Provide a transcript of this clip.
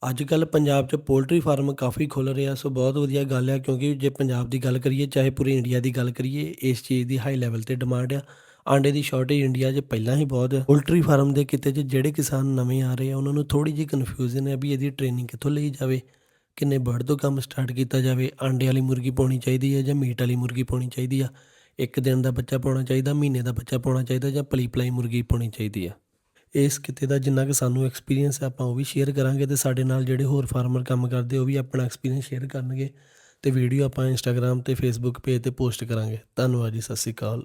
ਅੱਜ ਕੱਲ੍ਹ ਪੰਜਾਬ 'ਚ ਪੋਲਟਰੀ ਫਾਰਮ ਕਾਫੀ ਖੁੱਲ੍ਹ ਰਹੇ ਆ, ਸੋ ਬਹੁਤ ਵਧੀਆ ਗੱਲ ਆ ਕਿਉਂਕਿ ਜੇ ਪੰਜਾਬ ਦੀ ਗੱਲ ਕਰੀਏ ਚਾਹੇ ਪੂਰੀ ਇੰਡੀਆ ਦੀ ਗੱਲ ਕਰੀਏ, ਇਸ ਚੀਜ਼ ਦੀ ਹਾਈ ਲੈਵਲ 'ਤੇ ਡਿਮਾਂਡ ਆ। ਆਂਡੇ ਦੀ ਸ਼ਾਰਟੇਜ ਇੰਡੀਆ 'ਚ ਪਹਿਲਾਂ ਹੀ ਬਹੁਤ ਆ। ਪੋਲਟਰੀ ਫਾਰਮ ਦੇ ਕਿੱਤੇ 'ਚ ਜਿਹੜੇ ਕਿਸਾਨ ਨਵੇਂ ਆ ਰਹੇ ਆ ਉਹਨਾਂ ਨੂੰ ਥੋੜ੍ਹੀ ਜਿਹੀ ਕਨਫਿਊਜ਼ਨ ਹੈ ਵੀ ਇਹਦੀ ਟ੍ਰੇਨਿੰਗ ਕਿੱਥੋਂ ਲਈ ਜਾਵੇ, ਕਿੰਨੇ ਬਰਡ ਤੋਂ ਕੰਮ ਸਟਾਰਟ ਕੀਤਾ ਜਾਵੇ, ਆਂਡੇ ਵਾਲੀ ਮੁਰਗੀ ਪਾਉਣੀ ਚਾਹੀਦੀ ਹੈ ਜਾਂ ਮੀਟ ਵਾਲੀ ਮੁਰਗੀ ਪਾਉਣੀ ਚਾਹੀਦੀ ਆ, ਇੱਕ ਦਿਨ ਦਾ ਬੱਚਾ ਪਾਉਣਾ ਚਾਹੀਦਾ, ਮਹੀਨੇ ਦਾ ਬੱਚਾ ਪਾਉਣਾ ਚਾਹੀਦਾ ਜਾਂ ਪਲੀ ਪਲਾਈ ਮੁਰਗੀ ਪਾਉਣੀ ਚਾਹੀਦੀ ਆ। ਇਸ ਕਿੱਤੇ ਦਾ ਜਿੰਨਾ ਕੁ ਸਾਨੂੰ ਐਕਸਪੀਰੀਅੰਸ ਹੈ ਆਪਾਂ ਉਹ ਵੀ ਸ਼ੇਅਰ ਕਰਾਂਗੇ ਅਤੇ ਸਾਡੇ ਨਾਲ ਜਿਹੜੇ ਹੋਰ ਫਾਰਮਰ ਕੰਮ ਕਰਦੇ ਉਹ ਵੀ ਆਪਣਾ ਐਕਸਪੀਰੀਅੰਸ ਸ਼ੇਅਰ ਕਰਨਗੇ ਅਤੇ ਵੀਡੀਓ ਆਪਾਂ ਇੰਸਟਾਗ੍ਰਾਮ ਅਤੇ ਫੇਸਬੁੱਕ ਪੇਜ 'ਤੇ ਪੋਸਟ ਕਰਾਂਗੇ। ਧੰਨਵਾਦ ਜੀ, ਸਤਿ ਸ਼੍ਰੀ ਅਕਾਲ।